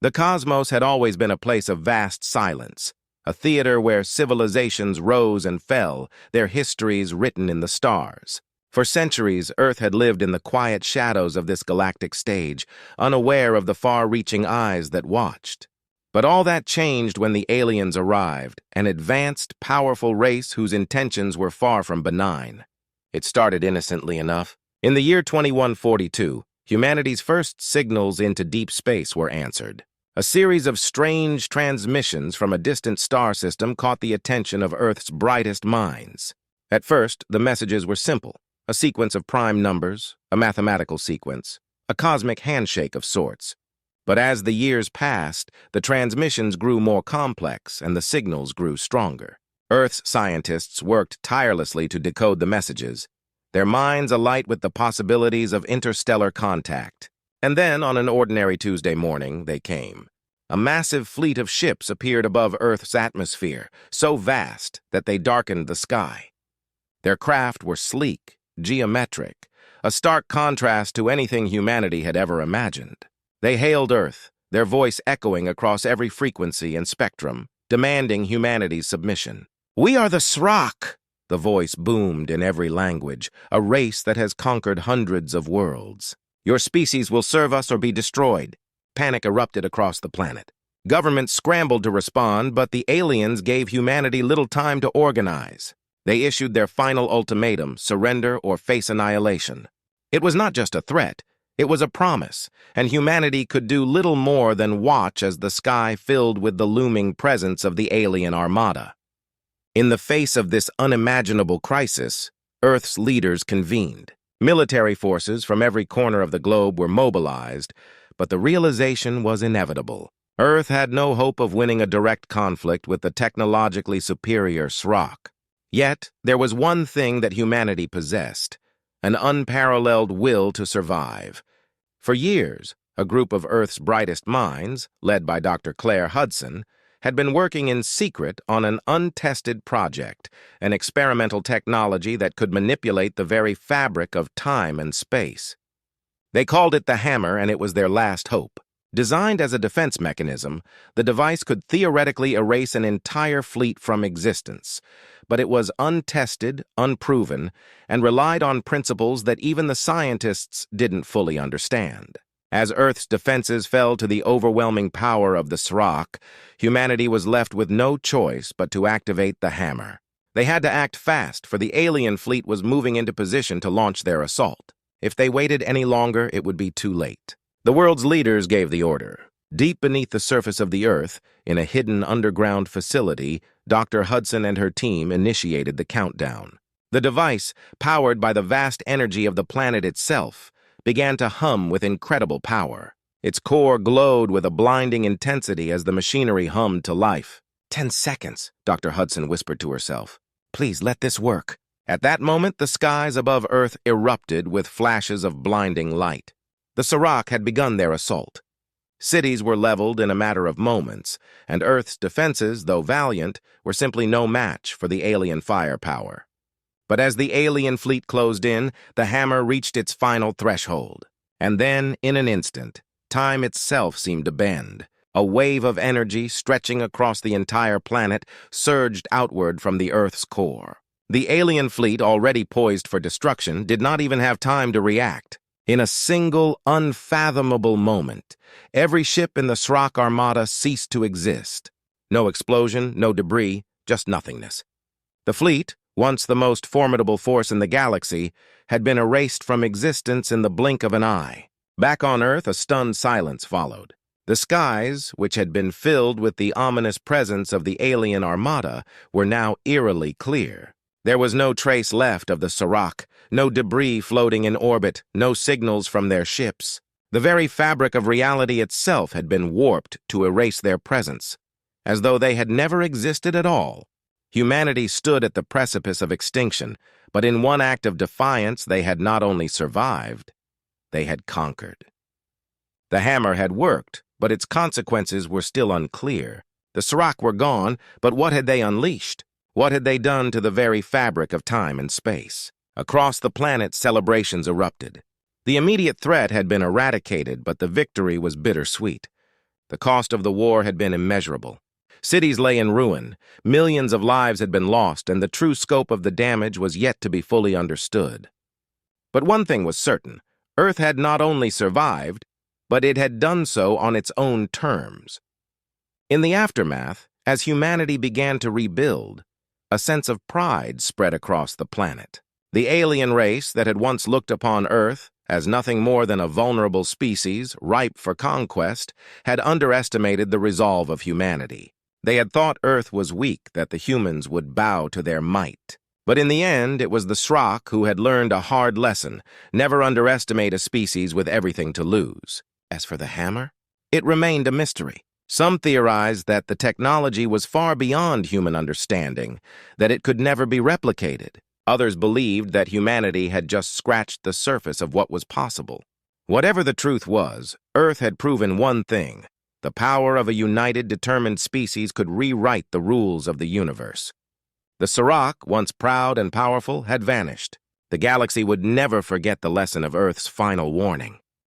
The cosmos had always been a place of vast silence, a theater where civilizations rose and fell, their histories written in the stars. For centuries, Earth had lived in the quiet shadows of this galactic stage, unaware of the far-reaching eyes that watched. But all that changed when the aliens arrived, an advanced, powerful race whose intentions were far from benign. It started innocently enough. In the year 2142, humanity's first signals into deep space were answered. A series of strange transmissions from a distant star system caught the attention of Earth's brightest minds. At first, the messages were simple, a sequence of prime numbers, a mathematical sequence, a cosmic handshake of sorts. But as the years passed, the transmissions grew more complex and the signals grew stronger. Earth's scientists worked tirelessly to decode the messages, their minds alight with the possibilities of interstellar contact. And then, on an ordinary Tuesday morning, they came. A massive fleet of ships appeared above Earth's atmosphere, so vast that they darkened the sky. Their craft were sleek, geometric, a stark contrast to anything humanity had ever imagined. They hailed Earth, their voice echoing across every frequency and spectrum, demanding humanity's submission. "We are the Srok," the voice boomed in every language, a race that has conquered hundreds of worlds. "Your species will serve us or be destroyed." Panic erupted across the planet. Governments scrambled to respond, but the aliens gave humanity little time to organize. They issued their final ultimatum, surrender or face annihilation. It was not just a threat. It was a promise, and humanity could do little more than watch as the sky filled with the looming presence of the alien armada. In the face of this unimaginable crisis, Earth's leaders convened. Military forces from every corner of the globe were mobilized, but the realization was inevitable. Earth had no hope of winning a direct conflict with the technologically superior Srok. Yet, there was one thing that humanity possessed: an unparalleled will to survive. For years, a group of Earth's brightest minds, led by Dr. Claire Hudson, had been working in secret on an untested project, an experimental technology that could manipulate the very fabric of time and space. They called it the Hammer, and it was their last hope. Designed as a defense mechanism, the device could theoretically erase an entire fleet from existence, but it was untested, unproven, and relied on principles that even the scientists didn't fully understand. As Earth's defenses fell to the overwhelming power of the Srok, humanity was left with no choice but to activate the Hammer. They had to act fast, for the alien fleet was moving into position to launch their assault. If they waited any longer, it would be too late. The world's leaders gave the order. Deep beneath the surface of the Earth, in a hidden underground facility, Dr. Hudson and her team initiated the countdown. The device, powered by the vast energy of the planet itself, began to hum with incredible power. Its core glowed with a blinding intensity as the machinery hummed to life. 10 seconds, Dr. Hudson whispered to herself. "Please let this work." At that moment, the skies above Earth erupted with flashes of blinding light. The Srok had begun their assault. Cities were leveled in a matter of moments, and Earth's defenses, though valiant, were simply no match for the alien firepower. But as the alien fleet closed in, the Hammer reached its final threshold. And then, in an instant, time itself seemed to bend. A wave of energy, stretching across the entire planet, surged outward from the Earth's core. The alien fleet, already poised for destruction, did not even have time to react. In a single, unfathomable moment, every ship in the Srok armada ceased to exist. No explosion, no debris, just nothingness. The fleet, once the most formidable force in the galaxy, had been erased from existence in the blink of an eye. Back on Earth, a stunned silence followed. The skies, which had been filled with the ominous presence of the alien armada, were now eerily clear. There was no trace left of the Srok, no debris floating in orbit, no signals from their ships. The very fabric of reality itself had been warped to erase their presence, as though they had never existed at all. Humanity stood at the precipice of extinction, but in one act of defiance they had not only survived, they had conquered. The Hammer had worked, but its consequences were still unclear. The Srok were gone, but what had they unleashed? What had they done to the very fabric of time and space? Across the planet, celebrations erupted. The immediate threat had been eradicated, but the victory was bittersweet. The cost of the war had been immeasurable. Cities lay in ruin, millions of lives had been lost, and the true scope of the damage was yet to be fully understood. But one thing was certain: Earth had not only survived, but it had done so on its own terms. In the aftermath, as humanity began to rebuild, a sense of pride spread across the planet. The alien race that had once looked upon Earth as nothing more than a vulnerable species ripe for conquest had underestimated the resolve of humanity. They had thought Earth was weak, that the humans would bow to their might. But in the end, it was the Srok who had learned a hard lesson: never underestimate a species with everything to lose. As for the hammer, it remained a mystery. Some theorized that the technology was far beyond human understanding, that it could never be replicated. Others believed that humanity had just scratched the surface of what was possible. Whatever the truth was, Earth had proven one thing: the power of a united, determined species could rewrite the rules of the universe. The Srok, once proud and powerful, had vanished. The galaxy would never forget the lesson of Earth's final warning.